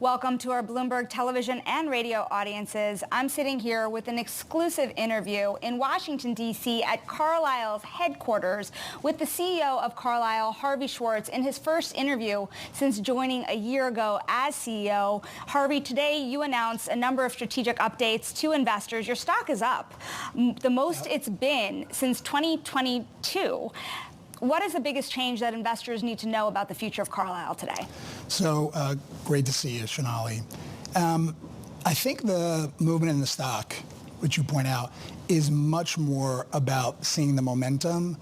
Welcome to our Bloomberg television and radio audiences. I'm sitting here with an exclusive interview in Washington, D.C. at Carlyle's headquarters with the CEO of Carlyle, Harvey Schwartz, in his first interview since joining a year ago as CEO. Harvey, today you announced a number of strategic updates to investors. Your stock is up, the most it's been since 2022. What is the biggest change that investors need to know about the future of Carlyle today? So great to see you, Sonali. I think the movement in the stock, which you point out, is much more about seeing the momentum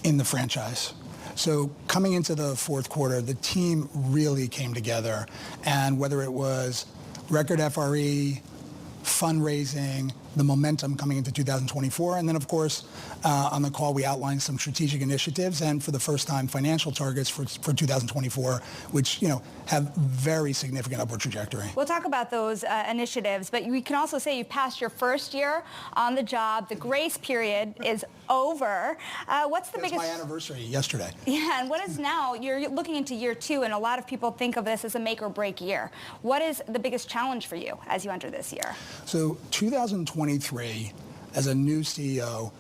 in the franchise. So coming into the fourth quarter, the team really came together, and whether it was record FRE, fundraising, the momentum coming into 2024, and then of course on the call we outlined some strategic initiatives and for the first time financial targets for 2024, which have very significant upward trajectory. We'll talk about those initiatives, but we can also say you passed your first year on the job. The grace period is over. What's the biggest? My anniversary yesterday. Yeah, and what is now? You're looking into year two, and a lot of people think of this as a make or break year. What is the biggest challenge for you as you enter this year? So 2023, as a new CEO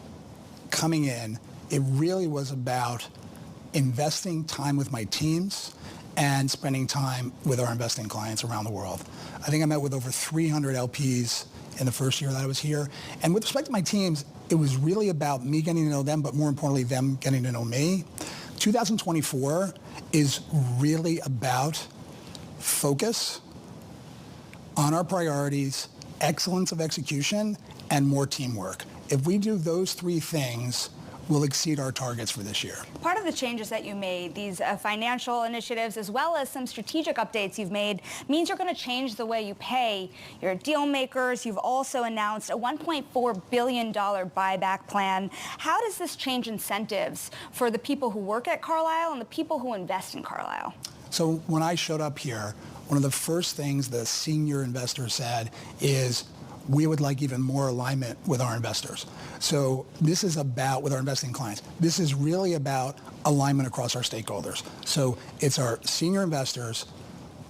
coming in, it really was about investing time with my teams and spending time with our investing clients around the world. I think I met with over 300 LPs in the first year that I was here. And with respect to my teams, it was really about me getting to know them, but more importantly, them getting to know me. 2024 is really about focus on our priorities, excellence of execution, and more teamwork. If we do those three things, we'll exceed our targets for this year. Part of the changes that you made, these financial initiatives, as well as some strategic updates you've made, means you're going to change the way you pay your deal makers. You've also announced a $1.4 billion buyback plan. How does this change incentives for the people who work at Carlyle and the people who invest in Carlyle? So when I showed up here, one of the first things the senior investor said is, we would like even more alignment with our investors. So this is about, with our investing clients, this is really about alignment across our stakeholders. So it's our senior investors,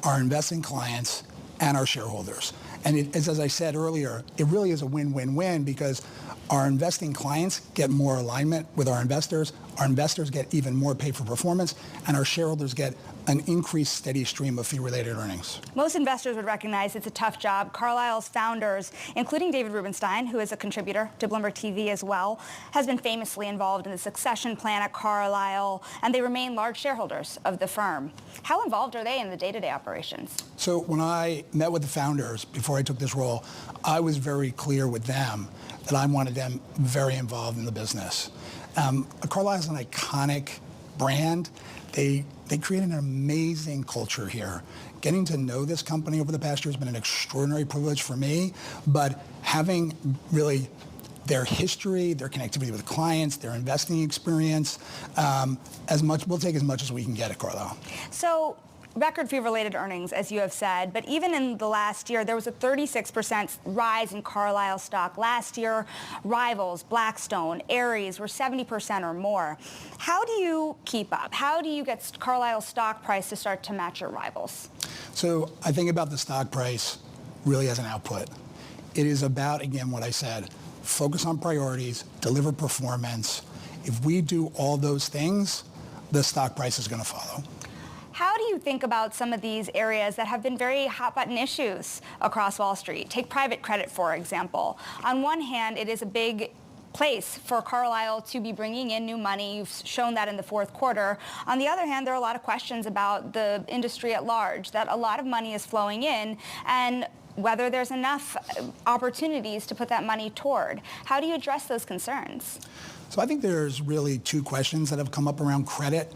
our investing clients, and our shareholders. And as I said earlier, it really is a win-win-win because our investing clients get more alignment with our investors get even more pay for performance, and our shareholders get an increased steady stream of fee-related earnings. Most investors would recognize it's a tough job. Carlyle's founders, including David Rubenstein, who is a contributor to Bloomberg TV as well, has been famously involved in the succession plan at Carlyle, and they remain large shareholders of the firm. How involved are they in the day-to-day operations? So when I met with the founders before I took this role, I was very clear with them that I wanted them very involved in the business. Carlyle is an iconic brand. They created an amazing culture here. Getting to know this company over the past year has been an extraordinary privilege for me, but having really their history, their connectivity with clients, their investing experience, we'll take as much as we can get at Carlyle. So record fee-related earnings, as you have said, but even in the last year, there was a 36% rise in Carlyle stock. Last year, rivals, Blackstone, Ares, were 70% or more. How do you keep up? How do you get Carlyle's stock price to start to match your rivals? So I think about the stock price really as an output. It is about, again, what I said, focus on priorities, deliver performance. If we do all those things, the stock price is going to follow. How do you think about some of these areas that have been very hot-button issues across Wall Street? Take private credit, for example. On one hand, it is a big place for Carlyle to be bringing in new money. You've shown that in the fourth quarter. On the other hand, there are a lot of questions about the industry at large, that a lot of money is flowing in, and whether there's enough opportunities to put that money toward. How do you address those concerns? So I think there's really two questions that have come up around credit.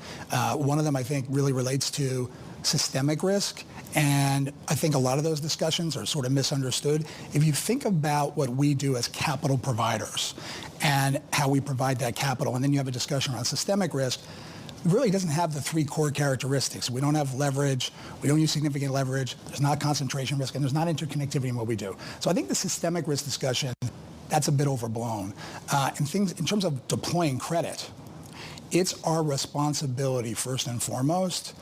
One of them, I think, really relates to systemic risk. And I think a lot of those discussions are sort of misunderstood. If you think about what we do as capital providers and how we provide that capital, and then you have a discussion around systemic risk, it really doesn't have the three core characteristics. We don't have leverage, we don't use significant leverage, there's not concentration risk, and there's not interconnectivity in what we do. So I think the systemic risk discussion, that's a bit overblown. And things in terms of deploying credit, it's our responsibility first and foremost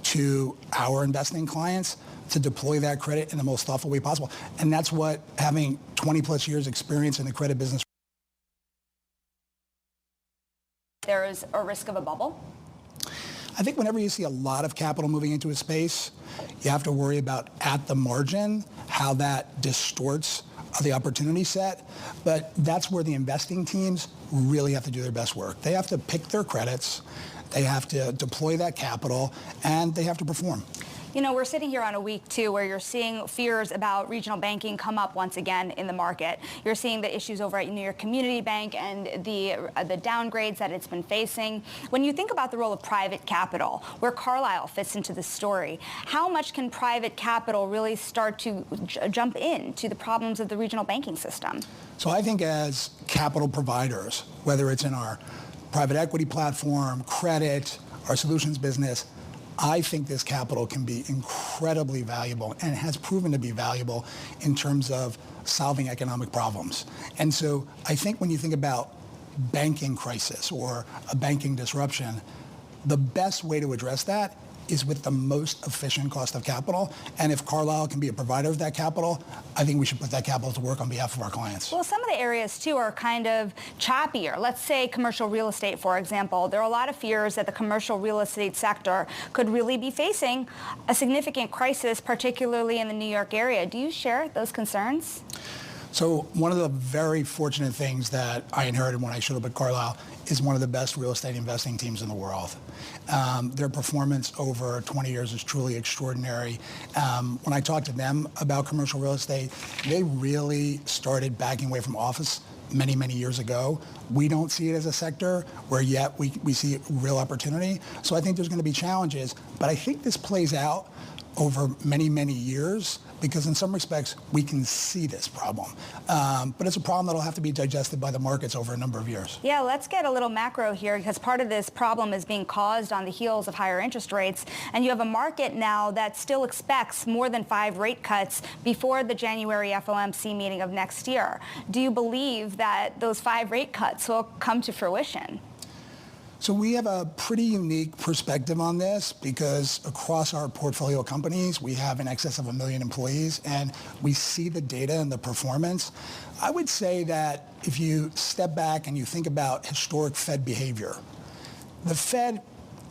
to our investing clients to deploy that credit in the most thoughtful way possible. And that's what having 20 plus years experience in the credit business. There is a risk of a bubble? I think whenever you see a lot of capital moving into a space, you have to worry about at the margin how that distorts the opportunity set. But that's where the investing teams really have to do their best work. They have to pick their credits, they have to deploy that capital, and they have to perform. You know, we're sitting here on a week, too, where you're seeing fears about regional banking come up once again in the market. You're seeing the issues over at New York Community Bank and the downgrades that it's been facing. When you think about the role of private capital, where Carlyle fits into the story, how much can private capital really start to jump into the problems of the regional banking system? So I think as capital providers, whether it's in our private equity platform, credit, our solutions business, I think this capital can be incredibly valuable and has proven to be valuable in terms of solving economic problems. And so I think when you think about banking crisis or a banking disruption, the best way to address that is with the most efficient cost of capital. And if Carlyle can be a provider of that capital, I think we should put that capital to work on behalf of our clients. Well, some of the areas, too, are kind of choppier. Let's say commercial real estate, for example. There are a lot of fears that the commercial real estate sector could really be facing a significant crisis, particularly in the New York area. Do you share those concerns? So one of the very fortunate things that I inherited when I showed up at Carlyle is one of the best real estate investing teams in the world. Their performance over 20 years is truly extraordinary. When I talked to them about commercial real estate, they really started backing away from office many, many years ago. We don't see it as a sector where yet we see real opportunity. So I think there's going to be challenges, but I think this plays out over many, many years, because in some respects, we can see this problem. But it's a problem that'll have to be digested by the markets over a number of years. Yeah, let's get a little macro here, because part of this problem is being caused on the heels of higher interest rates. And you have a market now that still expects more than 5 rate cuts before the January FOMC meeting of next year. Do you believe that those 5 rate cuts will come to fruition? So we have a pretty unique perspective on this, because across our portfolio companies, we have in excess of 1 million employees, and we see the data and the performance. I would say that if you step back and you think about historic Fed behavior, the Fed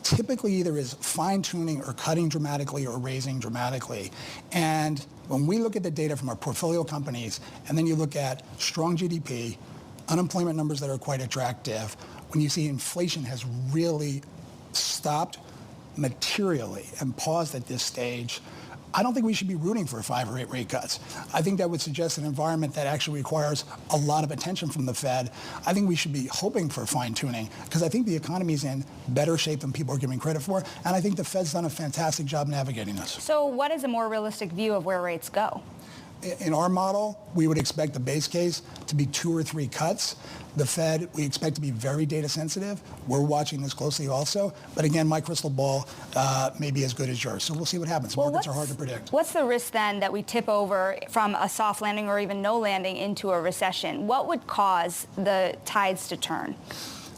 typically either is fine-tuning or cutting dramatically or raising dramatically. And when we look at the data from our portfolio companies, and then you look at strong GDP, unemployment numbers that are quite attractive, when you see inflation has really stopped materially and paused at this stage, I don't think we should be rooting for 5 or 8 rate cuts. I think that would suggest an environment that actually requires a lot of attention from the Fed. I think we should be hoping for fine-tuning, because I think the economy is in better shape than people are giving credit for, and I think the Fed's done a fantastic job navigating this. So what is a more realistic view of where rates go? In our model, we would expect the base case to be 2 or 3 cuts. The Fed, we expect to be very data sensitive. We're watching this closely also. But again, my crystal ball may be as good as yours. So we'll see what happens. Markets are hard to predict. What's the risk then that we tip over from a soft landing or even no landing into a recession? What would cause the tides to turn?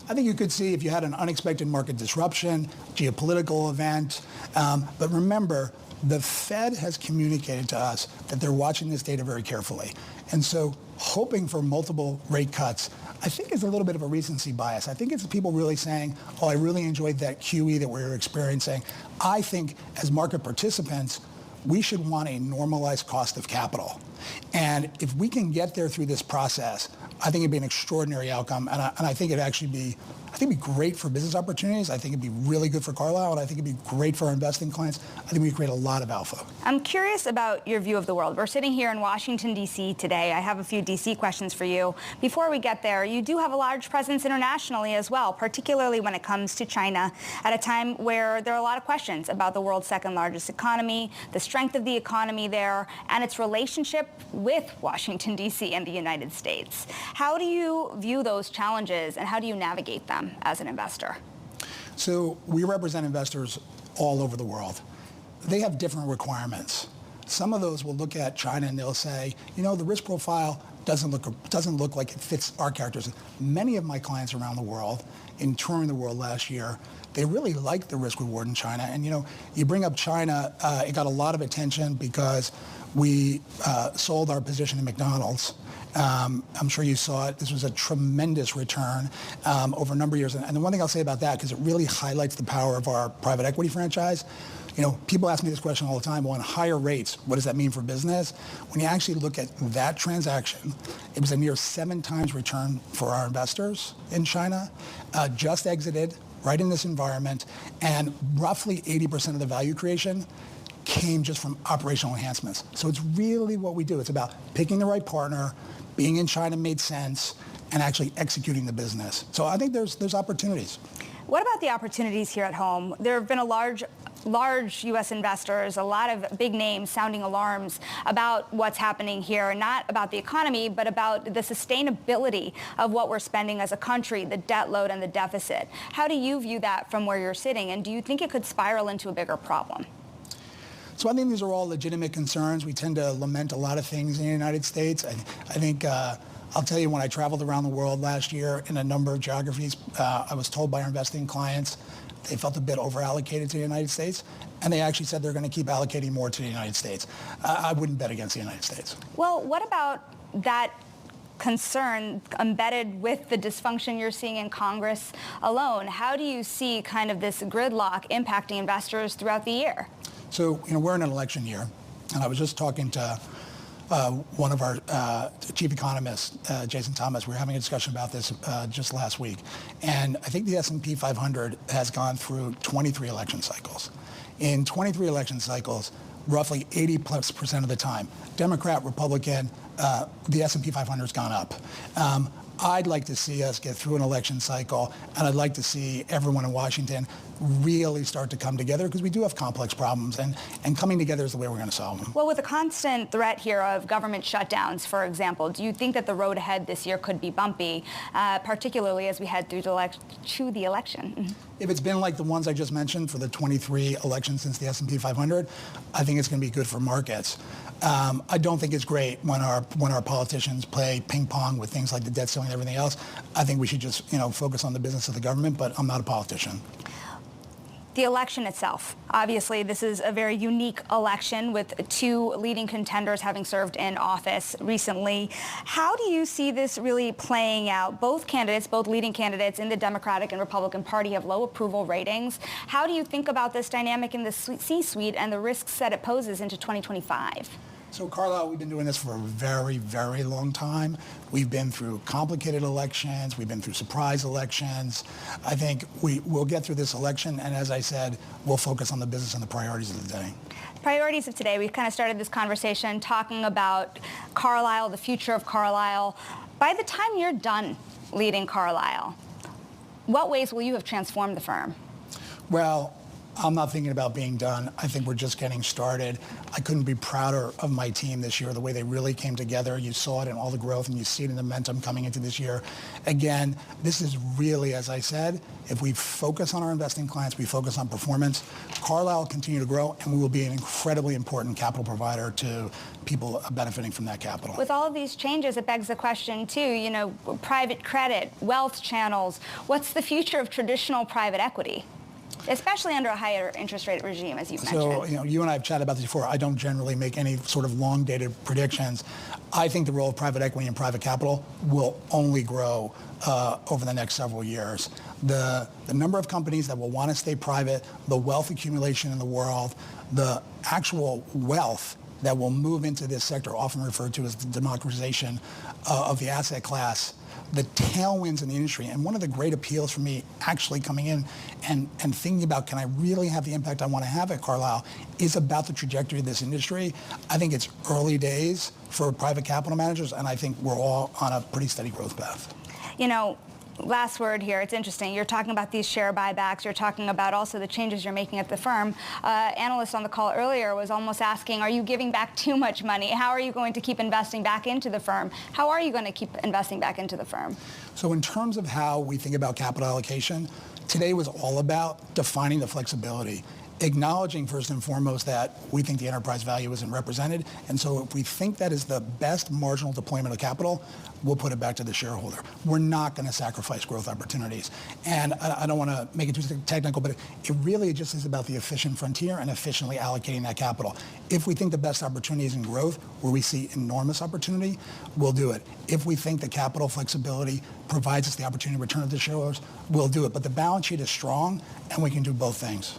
I think you could see if you had an unexpected market disruption, geopolitical event. But remember, the Fed has communicated to us that they're watching this data very carefully. And so hoping for multiple rate cuts, I think, is a little bit of a recency bias. I think it's people really saying, oh, I really enjoyed that QE that we were experiencing. I think as market participants, we should want a normalized cost of capital. And if we can get there through this process, I think it'd be an extraordinary outcome. And I think it'd actually be, it'd be great for business opportunities. I think it'd be really good for Carlyle, and I think it'd be great for our investing clients. I think we'd create a lot of alpha. I'm curious about your view of the world. We're sitting here in Washington, D.C. today. I have a few D.C. questions for you. Before we get there, you do have a large presence internationally as well, particularly when it comes to China, at a time where there are a lot of questions about the world's second largest economy, the strength of the economy there, and its relationship with Washington, D.C. and the United States. How do you view those challenges, and how do you navigate them as an investor? So we represent investors all over the world. They have different requirements. Some of those will look at China and they'll say, you know, the risk profile doesn't look like it fits our characteristics. Many of my clients around the world, in touring the world last year, they really like the risk reward in China. And you bring up China, it got a lot of attention because we sold our position in McDonald's. I'm sure you saw it. This was a tremendous return over a number of years. And the one thing I'll say about that, because it really highlights the power of our private equity franchise, people ask me this question all the time. Well, on higher rates, what does that mean for business? When you actually look at that transaction, it was a near 7 times return for our investors in China, just exited right in this environment, and roughly 80% of the value creation came just from operational enhancements. So it's really what we do. It's about picking the right partner, being in China made sense, and actually executing the business. So I think there's opportunities. What about the opportunities here at home? There have been a large U.S. investors, a lot of big names sounding alarms about what's happening here, not about the economy, but about the sustainability of what we're spending as a country, the debt load and the deficit. How do you view that from where you're sitting, and do you think it could spiral into a bigger problem? So I think these are all legitimate concerns. We tend to lament a lot of things in the United States. I think I'll tell you, when I traveled around the world last year in a number of geographies, I was told by our investing clients they felt a bit over-allocated to the United States, and they actually said they're going to keep allocating more to the United States. I wouldn't bet against the United States. Well, what about that concern embedded with the dysfunction you're seeing in Congress alone? How do you see kind of this gridlock impacting investors throughout the year? So, we're in an election year, and I was just talking to one of our chief economists, Jason Thomas. We were having a discussion about this just last week. And I think the S&P 500 has gone through 23 election cycles. In 23 election cycles, roughly 80+% of the time, Democrat, Republican, the S&P 500 has gone up. I'd like to see us get through an election cycle, and I'd like to see everyone in Washington really start to come together, because we do have complex problems, and coming together is the way we're going to solve them. Well, with the constant threat here of government shutdowns, for example, do you think that the road ahead this year could be bumpy, particularly as we head through the election? If it's been like the ones I just mentioned for the 23 elections since the S&P 500, I think it's going to be good for markets. I don't think it's great when our politicians play ping pong with things like the debt ceiling and everything else. I think we should just focus on the business of the government, but I'm not a politician. The election itself. Obviously, this is a very unique election with 2 leading contenders having served in office recently. How do you see this really playing out? Both leading candidates in the Democratic and Republican Party have low approval ratings. How do you think about this dynamic in the C-suite and the risks that it poses into 2025? So, Carlyle, we've been doing this for a very, very long time. We've been through complicated elections. We've been through surprise elections. I think we'll get through this election, and as I said, we'll focus on the business and the priorities of the day. Priorities of today. We've kind of started this conversation talking about Carlyle, the future of Carlyle. By the time you're done leading Carlyle, what ways will you have transformed the firm? Well, I'm not thinking about being done. I think we're just getting started. I couldn't be prouder of my team this year, the way they really came together. You saw it in all the growth, and you see it in the momentum coming into this year. Again, this is really, as I said, if we focus on our investing clients, we focus on performance, Carlyle will continue to grow, and we will be an incredibly important capital provider to people benefiting from that capital. With all of these changes, it begs the question, too, private credit, wealth channels. What's the future of traditional private equity? Especially under a higher interest rate regime, as you've mentioned. So, you and I have chatted about this before. I don't generally make any sort of long-dated predictions. I think the role of private equity and private capital will only grow over the next several years. The number of companies that will want to stay private, the wealth accumulation in the world, the actual wealth that will move into this sector, often referred to as the democratization of the asset class, the tailwinds in the industry. And one of the great appeals for me actually coming in and thinking about, can I really have the impact I want to have at Carlyle, is about the trajectory of this industry. I think it's early days for private capital managers, and I think we're all on a pretty steady growth path. Last word here. It's interesting. You're talking about these share buybacks. You're talking about also the changes you're making at the firm. Analyst on the call earlier was almost asking, are you giving back too much money? How are you going to keep investing back into the firm? How are you going to keep investing back into the firm? So in terms of how we think about capital allocation, today was all about defining the flexibility. acknowledging first and foremost that we think the enterprise value isn't represented. And so if we think that is the best marginal deployment of capital, we'll put it back to the shareholder. We're not going to sacrifice growth opportunities. And I don't want to make it too technical, but it really just is about the efficient frontier and efficiently allocating that capital. If we think the best opportunity is in growth, where we see enormous opportunity, we'll do it. If we think the capital flexibility provides us the opportunity to return it to shareholders, we'll do it. But the balance sheet is strong, and we can do both things.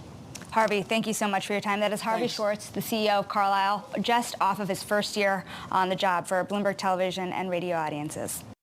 Harvey, thank you so much for your time. That is Harvey Schwartz, the CEO of Carlyle, just off of his first year on the job for Bloomberg Television and radio audiences.